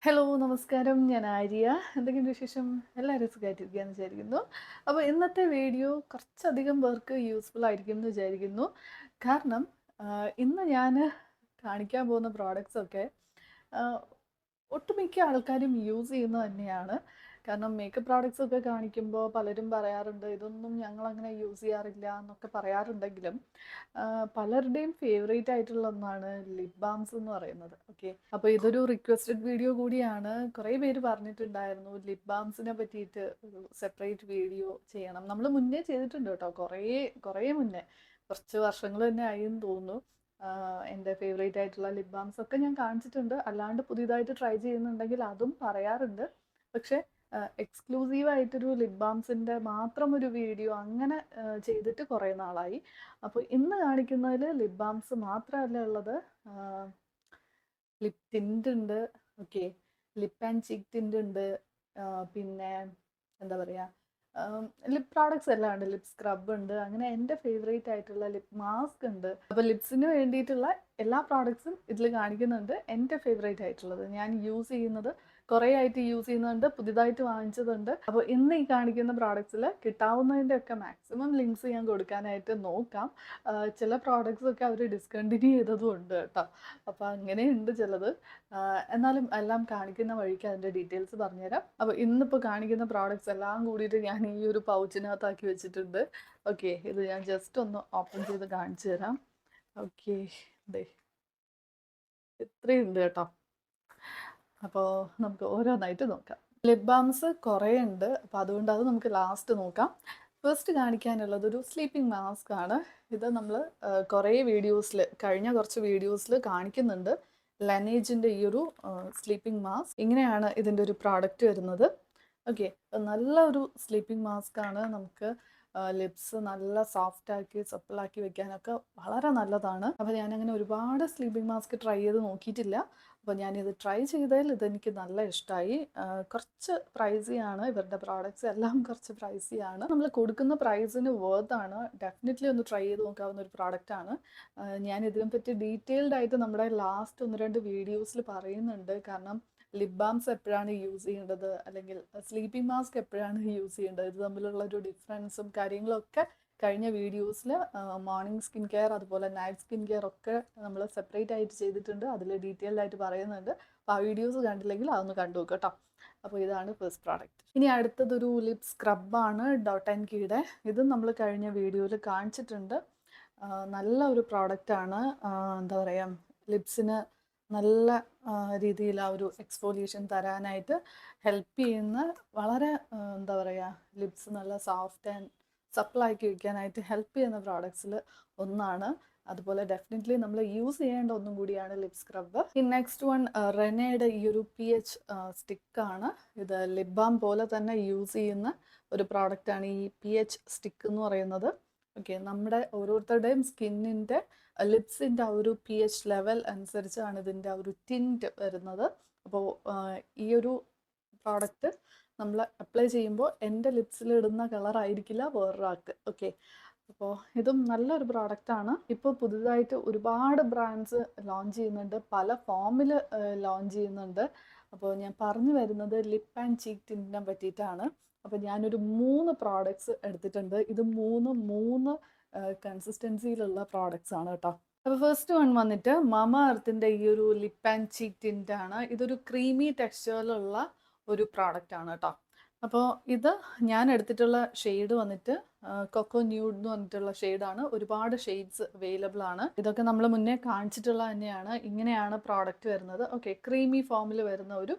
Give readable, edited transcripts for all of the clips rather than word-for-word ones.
Hello നമസ്കാരം, ഞാൻ ആര്യ. എന്തൊക്കെയുണ്ട് വിശേഷം? എല്ലാവരും സുഖമായിട്ടിരിക്കുകയെന്ന് വിചാരിക്കുന്നു. അപ്പോൾ ഇന്നത്തെ വീഡിയോ കുറച്ചധികം പേർക്ക് യൂസ്ഫുൾ ആയിരിക്കും എന്ന് വിചാരിക്കുന്നു. കാരണം ഇന്ന് ഞാൻ കാണിക്കാൻ പോകുന്ന പ്രോഡക്റ്റ്സൊക്കെ ഒട്ടുമിക്ക ആൾക്കാരും യൂസ് ചെയ്യുന്നത് തന്നെയാണ്. കാരണം മേക്കപ്പ് പ്രോഡക്റ്റ്സ് ഒക്കെ കാണിക്കുമ്പോൾ പലരും പറയാറുണ്ട് ഇതൊന്നും ഞങ്ങളങ്ങനെ യൂസ് ചെയ്യാറില്ല എന്നൊക്കെ പറയാറുണ്ടെങ്കിലും പലരുടെയും ഫേവറേറ്റ് ആയിട്ടുള്ള ഒന്നാണ് ലിപ് ബാംസ് എന്ന് പറയുന്നത്. ഓക്കെ, അപ്പോൾ ഇതൊരു റിക്വസ്റ്റഡ് വീഡിയോ കൂടിയാണ്. കുറേ പേര് പറഞ്ഞിട്ടുണ്ടായിരുന്നു ലിപ് ബാംസിനെ പറ്റിയിട്ട് ഒരു സെപ്പറേറ്റ് വീഡിയോ ചെയ്യണം. നമ്മൾ മുന്നേ ചെയ്തിട്ടുണ്ട് കേട്ടോ, കുറേ കുറേ മുന്നേ, കുറച്ച് വർഷങ്ങൾ തന്നെ ആയി എന്ന് തോന്നുന്നു. എൻ്റെ ഫേവറേറ്റ് ആയിട്ടുള്ള ലിപ് ബാംസ് ഒക്കെ ഞാൻ കാണിച്ചിട്ടുണ്ട്. അല്ലാണ്ട് പുതിയതായിട്ട് ട്രൈ ചെയ്യുന്നുണ്ടെങ്കിൽ അതും പറയാറുണ്ട്. പക്ഷേ എക്സ്ക്ലൂസീവ് ആയിട്ടൊരു ലിപ് ബാംസിൻ്റെ മാത്രം ഒരു വീഡിയോ അങ്ങനെ ചെയ്തിട്ട് കുറേ നാളായി. അപ്പോൾ ഇന്ന് കാണിക്കുന്നതിൽ ലിപ് ബാംസ് മാത്രമല്ല ഉള്ളത്, ലിപ് ടിൻ്റ് ഉണ്ട്. Okay, lip and cheek tint ഉണ്ട്. പിന്നെ എന്താ പറയുക, ലിപ് പ്രോഡക്ട്സ് എല്ലാം ഉണ്ട്. ലിപ് സ്ക്രബ് ഉണ്ട്. അങ്ങനെ എൻ്റെ ഫേവറേറ്റ് ആയിട്ടുള്ള ലിപ് മാസ്ക് ഉണ്ട്. അപ്പോൾ ലിപ്സിന് വേണ്ടിയിട്ടുള്ള എല്ലാ പ്രോഡക്ട്സും ഇതിൽ കാണിക്കുന്നുണ്ട്. എൻ്റെ ഫേവറേറ്റ് ആയിട്ടുള്ളത് ഞാൻ യൂസ് ചെയ്യുന്നത്, കുറേ ആയിട്ട് യൂസ് ചെയ്യുന്നുണ്ട്, പുതിയതായിട്ട് വാങ്ങിച്ചതുണ്ട്. അപ്പോൾ ഇന്ന് ഈ കാണിക്കുന്ന പ്രോഡക്ട്സിൽ കിട്ടാവുന്നതിൻ്റെ ഒക്കെ മാക്സിമം ലിങ്ക്സ് ഞാൻ കൊടുക്കാനായിട്ട് നോക്കാം. ചില പ്രോഡക്ട്സ് ഒക്കെ അവർ ഡിസ്കണ്ടിന്യൂ ചെയ്തതും ഉണ്ട് കേട്ടോ. അപ്പോൾ അങ്ങനെയുണ്ട് ചിലത്. എന്നാലും എല്ലാം കാണിക്കുന്ന വഴിക്ക് അതിൻ്റെ ഡീറ്റെയിൽസ് പറഞ്ഞുതരാം. അപ്പോൾ ഇന്നിപ്പോൾ കാണിക്കുന്ന പ്രോഡക്ട്സ് എല്ലാം കൂടിയിട്ട് ഞാൻ ഈ ഒരു പൗച്ചിനകത്താക്കി വെച്ചിട്ടുണ്ട്. ഓക്കെ, ഇത് ഞാൻ ജസ്റ്റ് ഒന്ന് ഓപ്പൺ ചെയ്ത് കാണിച്ചു തരാം. ഓക്കെ, ദേ ഇത്രയുണ്ട് കേട്ടോ. അപ്പോൾ നമുക്ക് ഓരോന്നായിട്ട് നോക്കാം. ലിപ് ബാംസ് കുറേ ഉണ്ട്, അപ്പോൾ അതുകൊണ്ട് അത് നമുക്ക് ലാസ്റ്റ് നോക്കാം. ഫസ്റ്റ് കാണിക്കാനുള്ളത് ഒരു സ്ലീപ്പിംഗ് മാസ്ക് ആണ്. ഇത് നമ്മൾ കുറേ വീഡിയോസിൽ, കഴിഞ്ഞ കുറച്ച് വീഡിയോസിൽ കാണിക്കുന്നുണ്ട്. ലനേജിൻ്റെ ഈ ഒരു സ്ലീപ്പിംഗ് മാസ്ക്, ഇങ്ങനെയാണ് ഇതിൻ്റെ ഒരു പ്രോഡക്റ്റ് വരുന്നത്. ഓക്കെ, നല്ല ഒരു സ്ലീപ്പിംഗ് മാസ്ക് ആണ്. നമുക്ക് ലിപ്സ് നല്ല സോഫ്റ്റാക്കി സപ്പിളാക്കി വെക്കാനൊക്കെ വളരെ നല്ലതാണ്. അപ്പോൾ ഞാനങ്ങനെ ഒരുപാട് സ്ലീപ്പിംഗ് മാസ്ക് ട്രൈ ചെയ്ത് നോക്കിയിട്ടില്ല. അപ്പോൾ ഞാനിത് ട്രൈ ചെയ്തതിൽ ഇതെനിക്ക് നല്ല ഇഷ്ടമായി. കുറച്ച് പ്രൈസിയാണ്, ഇവരുടെ പ്രോഡക്റ്റ്സ് എല്ലാം കുറച്ച് പ്രൈസിയാണ്. നമ്മൾ കൊടുക്കുന്ന പ്രൈസിന് വേർത്താണ്. ഡെഫിനറ്റ്ലി ഒന്ന് ട്രൈ ചെയ്ത് നോക്കാവുന്ന ഒരു പ്രോഡക്റ്റാണ്. ഞാൻ ഇതിനെപ്പറ്റി ഡീറ്റെയിൽഡ് ആയിട്ട് നമ്മുടെ ലാസ്റ്റ് 1-2 വീഡിയോസിൽ പറയുന്നുണ്ട്. കാരണം ലിപ് ബാംസ് എപ്പോഴാണ് യൂസ് ചെയ്യേണ്ടത്, അല്ലെങ്കിൽ സ്ലീപ്പിംഗ് മാസ്ക് എപ്പോഴാണ് യൂസ് ചെയ്യേണ്ടത്, ഇത് തമ്മിലുള്ള ഒരു ഡിഫറൻസും കാര്യങ്ങളൊക്കെ കഴിഞ്ഞ വീഡിയോസിൽ മോർണിംഗ് സ്കിൻ കെയർ അതുപോലെ നൈറ്റ് സ്കിൻ കെയർ ഒക്കെ നമ്മൾ സെപ്പറേറ്റ് ആയിട്ട് ചെയ്തിട്ടുണ്ട്. അതിൽ ഡീറ്റെയിൽഡ് ആയിട്ട് പറയുന്നുണ്ട്. അപ്പോൾ ആ വീഡിയോസ് കണ്ടില്ലെങ്കിൽ അതൊന്ന് കണ്ടു നോക്കുക കേട്ടോ. അപ്പോൾ ഇതാണ് ഫസ്റ്റ് പ്രോഡക്റ്റ്. ഇനി അടുത്തതൊരു ലിപ് സ്ക്രബാണ് ഡോട്ട്&കീയുടെ. ഇതും നമ്മൾ കഴിഞ്ഞ വീഡിയോയിൽ കാണിച്ചിട്ടുണ്ട്. നല്ല ഒരു പ്രോഡക്റ്റാണ്. എന്താ പറയുക, ലിപ്സിന് നല്ല രീതിയിൽ ആ ഒരു എക്സ്ഫോലിയേഷൻ തരാനായിട്ട് ഹെൽപ്പ് ചെയ്യുന്ന, വളരെ എന്താ പറയുക, ലിപ്സ് നല്ല സോഫ്റ്റ് ആൻഡ് സപ്പിളാക്കി വയ്ക്കാനായിട്ട് ഹെൽപ്പ് ചെയ്യുന്ന പ്രോഡക്ട്സിൽ ഒന്നാണ്. അതുപോലെ ഡെഫിനറ്റ്ലി നമ്മൾ യൂസ് ചെയ്യേണ്ട ഒന്നും കൂടിയാണ് ലിപ് സ്ക്രബ്. ഈ നെക്സ്റ്റ് വൺ റെനയുടെ ഈ ഒരു PH സ്റ്റിക്കാണ്. ഇത് ലിപ് ബാം പോലെ തന്നെ യൂസ് ചെയ്യുന്ന ഒരു പ്രോഡക്റ്റാണ് ഈ PH സ്റ്റിക്ക് എന്ന് പറയുന്നത്. ഓക്കെ, നമ്മുടെ ഓരോരുത്തരുടെയും സ്കിന്നിൻ്റെ ലിപ്സിൻ്റെ ആ ഒരു PH ലെവൽ അനുസരിച്ചാണ് ഇതിൻ്റെ ആ ഒരു ടിൻറ്റ് വരുന്നത്. അപ്പോൾ ഈ ഒരു പ്രോഡക്റ്റ് നമ്മൾ അപ്ലൈ ചെയ്യുമ്പോൾ എൻ്റെ ലിപ്സിൽ ഇടുന്ന കളറായിരിക്കില്ല വേറൊരാൾക്ക്. ഓക്കെ, അപ്പോൾ ഇതും നല്ലൊരു പ്രോഡക്റ്റാണ്. ഇപ്പോൾ പുതുതായിട്ട് ഒരുപാട് ബ്രാൻഡ്സ് ലോഞ്ച് ചെയ്യുന്നുണ്ട്, പല ഫോമിൽ ലോഞ്ച് ചെയ്യുന്നുണ്ട്. അപ്പോൾ ഞാൻ പറഞ്ഞു വരുന്നത് ലിപ്പ് ആൻഡ് ചീക്ക് ടിൻറ്റിനെ പറ്റിയിട്ടാണ്. അപ്പോൾ ഞാനൊരു 3 പ്രോഡക്ട്സ് എടുത്തിട്ടുണ്ട്. ഇത് മൂന്ന് കൺസിസ്റ്റൻസിയിലുള്ള പ്രോഡക്ട്സ് ആണ് കേട്ടോ. അപ്പോൾ ഫസ്റ്റ് വൺ വന്നിട്ട് മമാഎർത്തിൻ്റെ ഈ ഒരു ലിപ്പ് ആൻഡ് ചീക്ക് ടിൻ്റ് ആണ്. ഇതൊരു ക്രീമി ടെക്സ്ചറിലുള്ള ഒരു പ്രോഡക്റ്റ് ആണ് കേട്ടോ. അപ്പോൾ ഇത് ഞാൻ എടുത്തിട്ടുള്ള ഷെയ്ഡ് വന്നിട്ട് കൊക്കോ ന്യൂഡ് എന്ന് പറഞ്ഞിട്ടുള്ള ഷെയ്ഡാണ്. ഒരുപാട് ഷെയ്ഡ്സ് അവൈലബിൾ ആണ്. ഇതൊക്കെ നമ്മൾ മുന്നേ കാണിച്ചിട്ടുള്ള തന്നെയാണ്. ഇങ്ങനെയാണ് പ്രോഡക്റ്റ് വരുന്നത്. ഓക്കെ, ക്രീമി ഫോമിൽ വരുന്ന ഒരു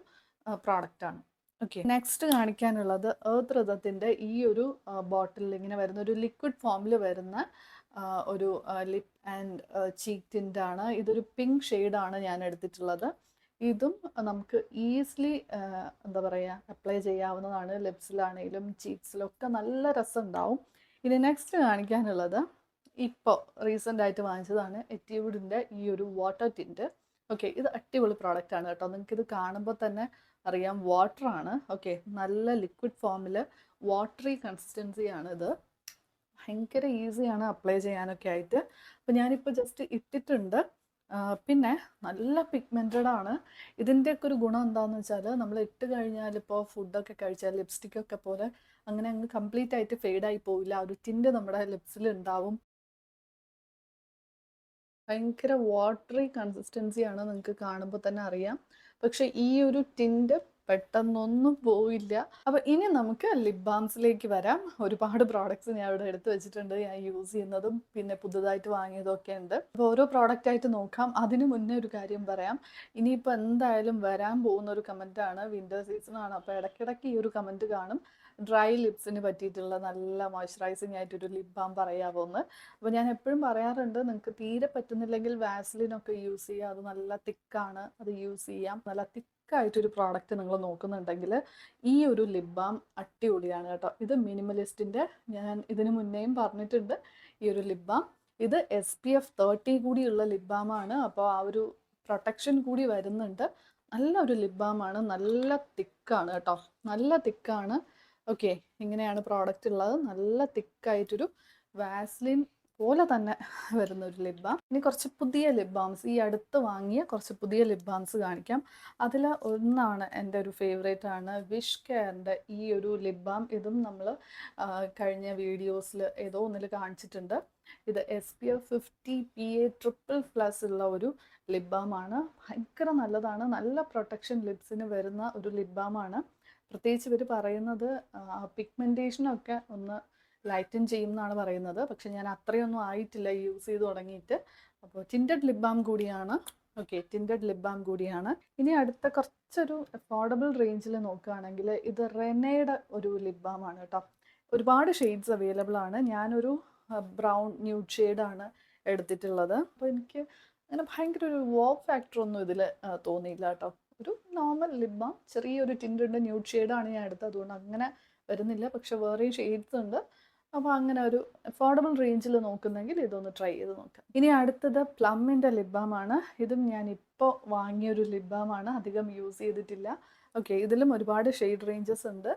പ്രോഡക്റ്റ് ആണ്. ഓക്കെ, നെക്സ്റ്റ് കാണിക്കാനുള്ളത് എർത്ത് ഋതത്തിൻ്റെ ഈ ഒരു ബോട്ടിലിൽ ഇങ്ങനെ വരുന്ന ഒരു ലിക്വിഡ് ഫോമിൽ വരുന്ന ഒരു ലിപ്പ് ആൻഡ് ചീക്ക് ടിൻ്റ് ആണ്. ഇതൊരു പിങ്ക് ഷെയ്ഡാണ് ഞാൻ എടുത്തിട്ടുള്ളത്. ഇതും നമുക്ക് ഈസിലി എന്താ പറയുക, അപ്ലൈ ചെയ്യാവുന്നതാണ്. ലിപ്സിലാണെങ്കിലും ചീക്സിലൊക്കെ നല്ല രസം ഉണ്ടാവും. ഇനി നെക്സ്റ്റ് കാണിക്കാനുള്ളത് ഇപ്പോൾ റീസെൻ്റ് ആയിട്ട് വാങ്ങിച്ചതാണ് എറ്റ്യൂഡിൻ്റെ ഈ ഒരു വാട്ടർ ടിൻറ്റ്. ഓക്കെ, ഇത് അടിപൊളി പ്രോഡക്റ്റ് ആണ് കേട്ടോ. നിങ്ങൾക്കിത് കാണുമ്പോൾ തന്നെ അറിയാം, വാട്ടറാണ്. ഓക്കെ, നല്ല ലിക്വിഡ് ഫോമിൽ വാട്ടറി കൺസിസ്റ്റൻസിയാണ് ഇത്. ഭയങ്കര ഈസിയാണ് അപ്ലൈ ചെയ്യാനൊക്കെ ആയിട്ട്. അപ്പോൾ ഞാനിപ്പോൾ ജസ്റ്റ് ഇട്ടിട്ടുണ്ട്. പിന്നെ നല്ല പിഗ്മെൻറ്റഡ് ആണ്. ഇതിൻ്റെയൊക്കെ ഒരു ഗുണം എന്താണെന്ന് വെച്ചാൽ നമ്മൾ ഇട്ട് കഴിഞ്ഞാൽ ഇപ്പോൾ ഫുഡൊക്കെ കഴിച്ചാൽ ലിപ്സ്റ്റിക്കൊക്കെ പോലെ അങ്ങനെ അങ്ങ് കംപ്ലീറ്റ് ആയിട്ട് ഫെയ്ഡായി പോവില്ല. ഒരു ടിൻ്റ് നമ്മുടെ ലിപ്സിൽ ഉണ്ടാവും. ഭയങ്കര വാട്ടറി കൺസിസ്റ്റൻസിയാണ്, നിങ്ങൾക്ക് കാണുമ്പോൾ തന്നെ അറിയാം. പക്ഷെ ഈ ഒരു ടിൻ്റ് പെട്ടെന്നൊന്നും പോയില്ല. അപ്പോൾ ഇനി നമുക്ക് ലിപ് ബാംസിലേക്ക് വരാം. ഒരുപാട് പ്രോഡക്റ്റ്സ് ഞാൻ ഇവിടെ എടുത്തു വെച്ചിട്ടുണ്ട്, ഞാൻ യൂസ് ചെയ്യുന്നതും പിന്നെ പുതുതായിട്ട് വാങ്ങിയതും ഒക്കെ ഉണ്ട്. അപ്പോൾ ഓരോ പ്രോഡക്റ്റായിട്ട് നോക്കാം. അതിന് മുന്നേ ഒരു കാര്യം പറയാം. ഇനിയിപ്പോൾ എന്തായാലും വരാൻ പോകുന്ന ഒരു കമൻറ്റാണ്, വിൻ്റർ സീസണാണ്. അപ്പോൾ ഇടയ്ക്കിടയ്ക്ക് ഈ ഒരു കമൻറ്റ് കാണും, ഡ്രൈ ലിപ്സിന് പറ്റിയിട്ടുള്ള നല്ല മോയ്സ്ചറൈസിങ് ആയിട്ടൊരു ലിപ് ബാം പറയാമോ എന്ന്. അപ്പോൾ ഞാൻ എപ്പോഴും പറയാറുണ്ട്, നിങ്ങൾക്ക് തീരെ പറ്റുന്നില്ലെങ്കിൽ വാസ്ലിനൊക്കെ യൂസ് ചെയ്യുക. അത് നല്ല തിക്കാണ്, അത് യൂസ് ചെയ്യാം. നല്ല തിക്കായിട്ടൊരു പ്രോഡക്റ്റ് നിങ്ങൾ നോക്കുന്നുണ്ടെങ്കിൽ ഈ ഒരു ലിപ് ബാം അടിപൊളിയാണ് കേട്ടോ. ഇത് മിനിമലിസ്റ്റിൻ്റെ, ഞാൻ ഇതിന് മുന്നേയും പറഞ്ഞിട്ടുണ്ട് ഈ ഒരു ലിപ് ബാം. ഇത് SPF 30 കൂടിയുള്ള ലിപ് ബാമാണ്. അപ്പോൾ ആ ഒരു പ്രൊട്ടക്ഷൻ കൂടി വരുന്നുണ്ട്. നല്ലൊരു ലിപ് ബാമാണ്, നല്ല തിക്കാണ് കേട്ടോ, നല്ല തിക്കാണ്. ഓക്കെ, ഇങ്ങനെയാണ് പ്രോഡക്റ്റ് ഉള്ളത്. നല്ല തിക്കായിട്ടൊരു വാസ്ലിൻ പോലെ തന്നെ വരുന്ന ഒരു ലിപ് ബാം. ഇനി കുറച്ച് പുതിയ ലിപ് ബാംസ്, ഈ അടുത്ത് വാങ്ങിയ കുറച്ച് പുതിയ ലിപ് ബാംസ് കാണിക്കാം. അതിൽ ഒന്നാണ് എൻ്റെ ഒരു ഫേവറേറ്റ് ആണ്, വിഷ് കെയറിൻ്റെ ഈ ഒരു ലിപ് ബാം. ഇതും നമ്മൾ കഴിഞ്ഞ വീഡിയോസിൽ ഏതോ ഒന്നിൽ കാണിച്ചിട്ടുണ്ട്. ഇത് SPF 50 PA++ ഉള്ള ഒരു ലിപ് ബാമാണ്. ഭയങ്കര നല്ലതാണ്, നല്ല പ്രൊട്ടക്ഷൻ ലിപ്സിന് വരുന്ന ഒരു ലിപ് ബാമാണ്. പ്രത്യേകിച്ച് ഇവർ പറയുന്നത് പിഗ്മെൻറ്റേഷനൊക്കെ ഒന്ന് ലൈറ്റൻ ചെയ്യും എന്നാണ് പറയുന്നത്. പക്ഷെ ഞാൻ അത്രയൊന്നും ആയിട്ടില്ല യൂസ് ചെയ്ത് തുടങ്ങിയിട്ട്. അപ്പോൾ ടിൻറ്റഡ് ലിപ് ബാം കൂടിയാണ്. ഓക്കെ, ടിൻറ്റഡ് ലിപ് ബാം കൂടിയാണ്. ഇനി അടുത്ത കുറച്ചൊരു അഫോർഡബിൾ റേഞ്ചിൽ നോക്കുകയാണെങ്കിൽ ഇത് റെനയുടെ ഒരു ലിപ് ബാം ആണ് കേട്ടോ. ഒരുപാട് ഷെയ്ഡ്സ് അവൈലബിൾ ആണ്. ഞാനൊരു ബ്രൗൺ ന്യൂഡ് ഷെയ്ഡാണ് എടുത്തിട്ടുള്ളത്. അപ്പോൾ എനിക്ക് അങ്ങനെ ഭയങ്കര ഒരു വോക്ക് ഫാക്ടറൊന്നും ഇതിൽ തോന്നിയില്ല കേട്ടോ. ഒരു നോർമൽ ലിപ് ബാം, ചെറിയൊരു ടിൻറ്റുണ്ട്, ന്യൂഡ് ഷെയ്ഡാണ് ഞാൻ എടുത്തത്, അതുകൊണ്ട് അങ്ങനെ വരുന്നില്ല. പക്ഷെ വേറെയും ഷെയ്ഡ്സ് ഉണ്ട്. അപ്പോൾ അങ്ങനെ ഒരു അഫോർഡബിൾ റേഞ്ചിൽ നോക്കുന്നെങ്കിൽ ഇതൊന്ന് ട്രൈ ചെയ്ത് നോക്കാം. ഇനി അടുത്തത് പ്ലമ്മിൻ്റെ ലിപ് ബാം ആണ്. ഇതും ഞാൻ ഇപ്പോൾ വാങ്ങിയൊരു ലിപ് ബാം ആണ്, അധികം യൂസ് ചെയ്തിട്ടില്ല. ഓക്കെ, ഇതിലും ഒരുപാട് ഷെയ്ഡ് റേഞ്ചസ് ഉണ്ട്.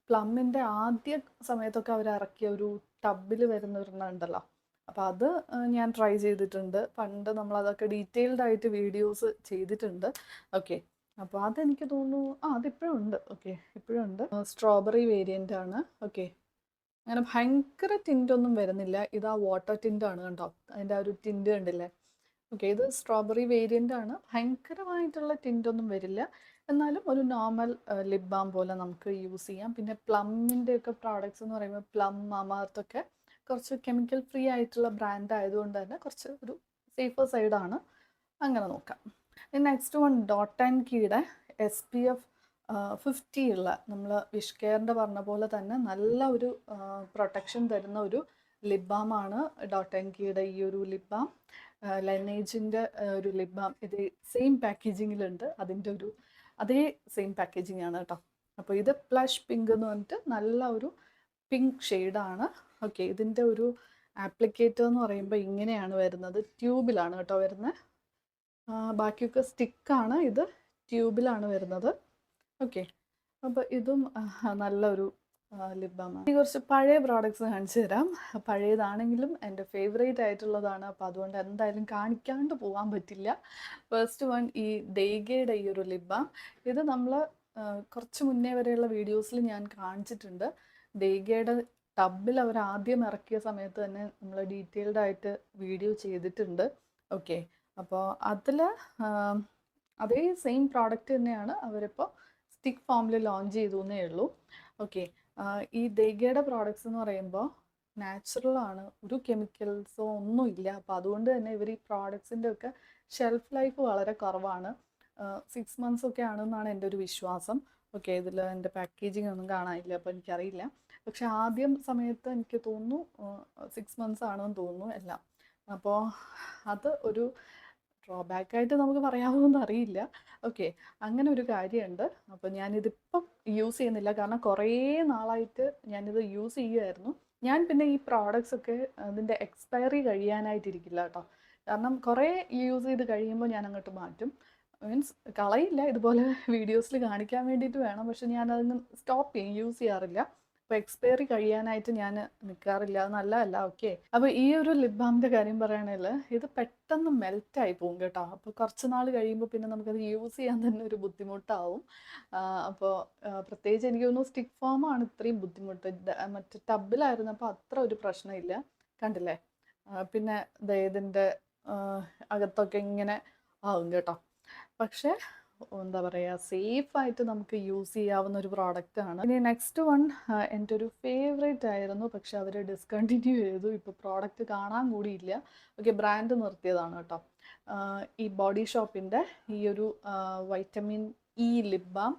പ്ലമ്മിൻ്റെ ആദ്യ സമയത്തൊക്കെ അവർ ഇറക്കിയ ഒരു ടബിൽ വരുന്ന ഒരെണ്ണം ഉണ്ടല്ലോ, അപ്പോൾ അത് ഞാൻ ട്രൈ ചെയ്തിട്ടുണ്ട്. പണ്ട് നമ്മളതൊക്കെ ഡീറ്റെയിൽഡ് ആയിട്ട് വീഡിയോസ് ചെയ്തിട്ടുണ്ട്. ഓക്കെ, അപ്പോൾ അതെനിക്ക് തോന്നുന്നു അതിപ്പോഴും ഉണ്ട്. ഓക്കെ, ഇപ്പോഴും ഉണ്ട്. സ്ട്രോബെറി വേരിയൻ്റ് ആണ്. ഓക്കെ, അങ്ങനെ ഭയങ്കര ടിൻ്റൊന്നും വരുന്നില്ല. ഇത് ആ വാട്ടർ ടിൻ്റാണ് കണ്ടോ, അതിൻ്റെ ആ ഒരു ടിൻ്റ് കണ്ടില്ലേ. ഓക്കെ, ഇത് സ്ട്രോബെറി വേരിയൻ്റ് ആണ്. ഭയങ്കരമായിട്ടുള്ള ടിൻ്റൊന്നും വരില്ല, എന്നാലും ഒരു നോർമൽ ലിപ് ബാം പോലെ നമുക്ക് യൂസ് ചെയ്യാം. പിന്നെ പ്ലമ്മിൻ്റെയൊക്കെ പ്രോഡക്റ്റ്സ് എന്ന് പറയുമ്പോൾ പ്ലം, Mamaearth ഒക്കെ കുറച്ച് കെമിക്കൽ ഫ്രീ ആയിട്ടുള്ള ബ്രാൻഡ് ആയതുകൊണ്ട് തന്നെ കുറച്ച് ഒരു സേഫർ സൈഡാണ്. അങ്ങനെ നോക്കാം. നെക്സ്റ്റ് വൺ ഡോട്ട്&കീയുടെ SPF 50 ഉള്ള, നമ്മൾ വിഷ് കെയറിൻ്റെ പറഞ്ഞ പോലെ തന്നെ നല്ല ഒരു പ്രൊട്ടക്ഷൻ തരുന്ന ഒരു ലിപ് ബാമാണ് ഡോട്ട്&കീയുടെ ഈ ഒരു ലിപ് ബാം. ലൈനേജിൻ്റെ ഒരു ലിപ് ബാം, ഇത് സെയിം പാക്കേജിങ്ങിലുണ്ട്. അതിൻ്റെ ഒരു അതേ സെയിം പാക്കേജിങ് ആണ് കേട്ടോ. അപ്പോൾ ഇത് പ്ലഷ് പിങ്ക് എന്ന് പറഞ്ഞിട്ട് നല്ല ഒരു പിങ്ക് ഷെയ്ഡാണ്. ഓക്കെ, ഇതിൻ്റെ ഒരു ആപ്ലിക്കേറ്റർ എന്ന് പറയുമ്പോൾ ഇങ്ങനെയാണ് വരുന്നത്, ട്യൂബിലാണ് കേട്ടോ വരുന്നത്. ബാക്കിയൊക്കെ സ്റ്റിക്കാണ്, ഇത് ട്യൂബിലാണ് വരുന്നത്. ഓക്കെ, അപ്പോൾ ഇതും നല്ലൊരു ലിപ് ബാമാണ്. കുറച്ച് പഴയ പ്രോഡക്റ്റ്സ് കാണിച്ചു തരാം. പഴയതാണെങ്കിലും എൻ്റെ ഫേവറേറ്റ് ആയിട്ടുള്ളതാണ്, അപ്പോൾ അതുകൊണ്ട് എന്തായാലും കാണിക്കാണ്ട് പോകാൻ പറ്റില്ല. ഫസ്റ്റ് വൺ ഈ ഡേഗയുടെ ഈ ഒരു ലിപ് ബാം. ഇത് നമ്മൾ കുറച്ച് മുന്നേ വരെയുള്ള വീഡിയോസിൽ ഞാൻ കാണിച്ചിട്ടുണ്ട്. ഡേഗയുടെ ടബിൽ അവർ ആദ്യം ഇറക്കിയ സമയത്ത് തന്നെ നമ്മൾ ഡീറ്റെയിൽഡ് ആയിട്ട് വീഡിയോ ചെയ്തിട്ടുണ്ട്. ഓക്കെ, അപ്പോൾ അതിൽ അതേ സെയിം പ്രോഡക്റ്റ് തന്നെയാണ് അവരിപ്പോൾ സ്റ്റിക്ക് ഫോമിൽ ലോഞ്ച് ചെയ്തു എന്നേ ഉള്ളൂ. ഓക്കെ, ഈ ഡേഗയുടെ പ്രോഡക്റ്റ്സ് എന്ന് പറയുമ്പോൾ നാച്ചുറലാണ്, ഒരു കെമിക്കൽസോ ഒന്നുമില്ല. അപ്പോൾ അതുകൊണ്ട് തന്നെ ഇവർ ഈ പ്രോഡക്ട്സിൻ്റെ ഒക്കെ ഷെൽഫ് ലൈഫ് വളരെ കുറവാണ്. 6 months ഒക്കെ ആണെന്നാണ് എൻ്റെ ഒരു വിശ്വാസം. ഓക്കെ, ഇതിൽ എൻ്റെ പാക്കേജിങ് ഒന്നും കാണാനില്ല, അപ്പോൾ എനിക്കറിയില്ല. പക്ഷെ ആദ്യം സമയത്ത് എനിക്ക് തോന്നുന്നു 6 months ആണെന്ന് തോന്നുന്നു എല്ലാം. അപ്പോൾ അത് ഒരു ഡ്രോബാക്കായിട്ട് നമുക്ക് പറയാവുന്നതെന്ന് അറിയില്ല. ഓക്കെ, അങ്ങനെ ഒരു കാര്യമുണ്ട്. അപ്പോൾ ഞാനിതിപ്പം യൂസ് ചെയ്യുന്നില്ല, കാരണം കുറേ നാളായിട്ട് ഞാനിത് യൂസ് ചെയ്യുമായിരുന്നു. ഞാൻ പിന്നെ ഈ പ്രോഡക്റ്റ്സ് ഒക്കെ അതിൻ്റെ എക്സ്പയറി കഴിയാനായിട്ടിരിക്കില്ല കേട്ടോ. കാരണം കുറേ യൂസ് ചെയ്ത് കഴിയുമ്പോൾ ഞാൻ അങ്ങോട്ട് മാറ്റും. മീൻസ് കളയില്ല, ഇതുപോലെ വീഡിയോസിൽ കാണിക്കാൻ വേണ്ടിയിട്ട് വേണം. പക്ഷെ ഞാനതൊന്ന് സ്റ്റോപ്പ് ചെയ്യും, യൂസ് ചെയ്യാറില്ല. അപ്പോൾ എക്സ്പയറി കഴിയാനായിട്ട് ഞാൻ നിൽക്കാറില്ല, അത് നല്ലതല്ല. ഓക്കെ, അപ്പോൾ ഈ ഒരു ലിപ് ബാമിൻ്റെ കാര്യം പറയുകയാണെങ്കിൽ ഇത് പെട്ടെന്ന് മെൽറ്റായി പോകും കേട്ടോ. അപ്പോൾ കുറച്ച് നാൾ കഴിയുമ്പോൾ പിന്നെ നമുക്കത് യൂസ് ചെയ്യാൻ തന്നെ ഒരു ബുദ്ധിമുട്ടാവും. അപ്പോൾ പ്രത്യേകിച്ച് എനിക്ക് തോന്നുന്നു സ്റ്റിക്ക് ഫോമാണ് ഇത്രയും ബുദ്ധിമുട്ട്. മറ്റേ ടബിലായിരുന്നപ്പോൾ അത്ര ഒരു പ്രശ്നമില്ല, കണ്ടില്ലേ. പിന്നെ ഇതിൻ്റെ അകത്തൊക്കെ ഇങ്ങനെ ആവും കേട്ടോ. പക്ഷേ എന്താ പറയുക, സേഫായിട്ട് നമുക്ക് യൂസ് ചെയ്യാവുന്ന ഒരു പ്രോഡക്റ്റാണ്. ഇനി നെക്സ്റ്റ് വൺ എൻ്റെ ഒരു ഫേവറേറ്റ് ആയിരുന്നു, പക്ഷെ അവർ ഡിസ്കണ്ടിന്യൂ ചെയ്തു. ഇപ്പോൾ പ്രോഡക്റ്റ് കാണാൻ കൂടിയില്ല. ഓക്കെ, ബ്രാൻഡ് നിർത്തിയതാണ് കേട്ടോ. ഈ ബോഡി ഷോപ്പിൻ്റെ ഈ ഒരു വൈറ്റമിൻ ഇ ലിപ് ബാം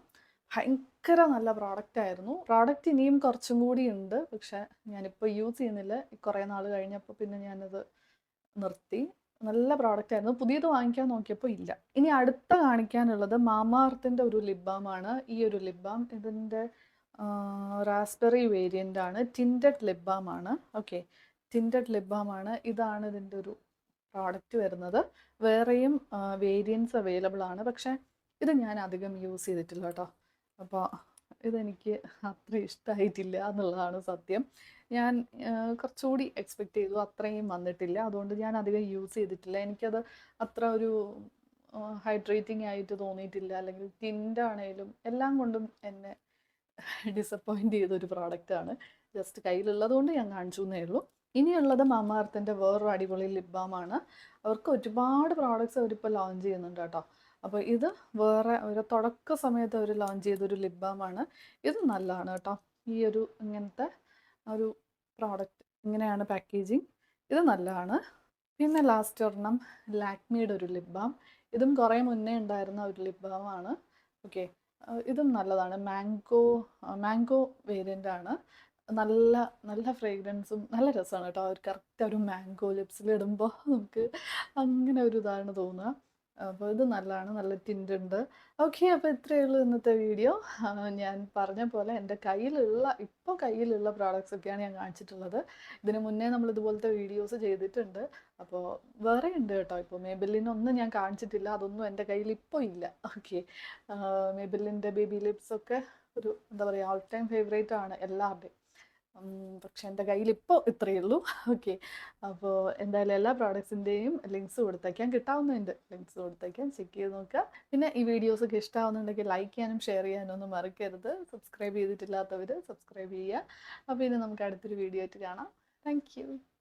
ഭയങ്കര നല്ല പ്രോഡക്റ്റ് ആയിരുന്നു. പ്രോഡക്റ്റ് ഇനിയും കുറച്ചും കൂടി ഉണ്ട്, പക്ഷെ ഞാനിപ്പോൾ യൂസ് ചെയ്യുന്നില്ല. കുറേ നാൾ കഴിഞ്ഞപ്പോൾ പിന്നെ ഞാനത് നിർത്തി. നല്ല പ്രോഡക്റ്റ് ആയിരുന്നു. പുതിയത് വാങ്ങിക്കാൻ നോക്കിയപ്പോൾ ഇല്ല. ഇനി അടുത്ത കാണിക്കാനുള്ളത് മാമാഅർത്തിൻ്റെ ഒരു ലിപ് ബാമാണ്. ഈ ഒരു ലിപ് ബാം ഇതിൻ്റെ റാസ്ബെറി വേരിയൻ്റ് ആണ്. ടിൻറ്റഡ് ലിപ് ബാം ആണ്. ഓക്കെ, ടിൻറ്റഡ് ലിപ് ബാം ആണ്. ഇതാണ് ഇതിൻ്റെ ഒരു പ്രോഡക്റ്റ് വരുന്നത്. വേറെയും വേരിയൻസ് അവൈലബിൾ ആണ്, പക്ഷേ ഇത് ഞാൻ അധികം യൂസ് ചെയ്തിട്ടില്ല കേട്ടോ. അപ്പോൾ ഇതെനിക്ക് അത്ര ഇഷ്ടമായിട്ടില്ല എന്നുള്ളതാണ് സത്യം. ഞാൻ കുറച്ചുകൂടി എക്സ്പെക്റ്റ് ചെയ്തു, അത്രയും വന്നിട്ടില്ല. അതുകൊണ്ട് ഞാൻ അധികം യൂസ് ചെയ്തിട്ടില്ല. എനിക്കത് അത്ര ഒരു ഹൈഡ്രേറ്റിംഗ് ആയിട്ട് തോന്നിയിട്ടില്ല. അല്ലെങ്കിൽ ടിൻ്റാണേലും എല്ലാം കൊണ്ടും എന്നെ ഡിസപ്പോയിൻ്റ് ചെയ്തൊരു പ്രോഡക്റ്റാണ്. ജസ്റ്റ് കയ്യിലുള്ളത് കൊണ്ട് ഞാൻ കാണിച്ചു എന്നേ ഉള്ളൂ. ഇനിയുള്ളത് മാമാഅർത്തിൻ്റെ വേറൊരു അടിപൊളി ലിപ് ബാമാണ്. അവർക്ക് ഒരുപാട് പ്രോഡക്റ്റ്സ് അവരിപ്പോൾ ലോഞ്ച് ചെയ്യുന്നുണ്ട് കേട്ടോ. അപ്പോൾ ഇത് വേറെ ഒരു തുടക്ക സമയത്ത് അവർ ലോഞ്ച് ചെയ്തൊരു ലിപ് ബാമാണ്. ഇത് നല്ലതാണ് കേട്ടോ. ഈ ഒരു ഇങ്ങനത്തെ ഒരു പ്രോഡക്റ്റ് ഇങ്ങനെയാണ് പാക്കേജിങ്. ഇത് നല്ലതാണ്. പിന്നെ ലാസ്റ്റ് ഒരെണ്ണം ലാക്മിയുടെ ഒരു ലിപ് ബാം. ഇതും കുറേ മുന്നേ ഉണ്ടായിരുന്ന ഒരു ലിപ് ബാമാണ്. ഓക്കെ, ഇതും നല്ലതാണ്. മാംഗോ വേരിയൻ്റ് ആണ്. നല്ല നല്ല ഫ്രേഗ്രൻസും നല്ല രസമാണ് കേട്ടോ. ഒരു കറക്റ്റ് ഒരു മാംഗോ ലിപ്സിലിടുമ്പോൾ നമുക്ക് അങ്ങനെ ഒരു ഇതാണ് തോന്നുക. അപ്പോൾ ഇത് നല്ലതാണ്, നല്ല ടിൻ്റ് ഉണ്ട്. ഓക്കെ, അപ്പോൾ ഇത്രയേ ഉള്ളൂ ഇന്നത്തെ വീഡിയോ. ഞാൻ പറഞ്ഞ പോലെ എൻ്റെ ഇപ്പോൾ കയ്യിലുള്ള പ്രോഡക്റ്റ്സ് ഒക്കെയാണ് ഞാൻ കാണിച്ചിട്ടുള്ളത്. ഇതിന് മുന്നേ നമ്മൾ ഇതുപോലത്തെ വീഡിയോസ് ചെയ്തിട്ടുണ്ട്. അപ്പോൾ വേറെ ഉണ്ട് കേട്ടോ. ഇപ്പോൾ മേബിലിനൊന്നും ഞാൻ കാണിച്ചിട്ടില്ല, അതൊന്നും എൻ്റെ കയ്യിൽ ഇപ്പോൾ ഇല്ല. ഓക്കെ, മേബിലിൻ്റെ ബേബി ലിപ്സ് ഒക്കെ ഒരു എന്താ പറയുക, ഓൾ ടൈം ഫേവറേറ്റ് ആണ് എല്ലാവരുടെയും. പക്ഷെ എൻ്റെ കയ്യിൽ ഇപ്പോൾ ഇത്രയേ ഉള്ളൂ. ഓക്കെ, അപ്പോൾ എന്തായാലും എല്ലാ പ്രോഡക്ട്സിൻ്റെയും ലിങ്ക്സ് കൊടുത്തേക്കാം, കിട്ടാവുന്നതിൻ്റെ ലിങ്ക്സ് കൊടുത്തേക്കാം, ചെക്ക് ചെയ്ത് നോക്കുക. പിന്നെ ഈ വീഡിയോസൊക്കെ ഇഷ്ടമാവുന്നുണ്ടെങ്കിൽ ലൈക്ക് ചെയ്യാനും ഷെയർ ചെയ്യാനും ഒന്നും മറക്കരുത്. സബ്സ്ക്രൈബ് ചെയ്തിട്ടില്ലാത്തവർ സബ്സ്ക്രൈബ് ചെയ്യുക. അപ്പോൾ ഇനി നമുക്ക് അടുത്തൊരു വീഡിയോ ആയിട്ട് കാണാം. Thank you.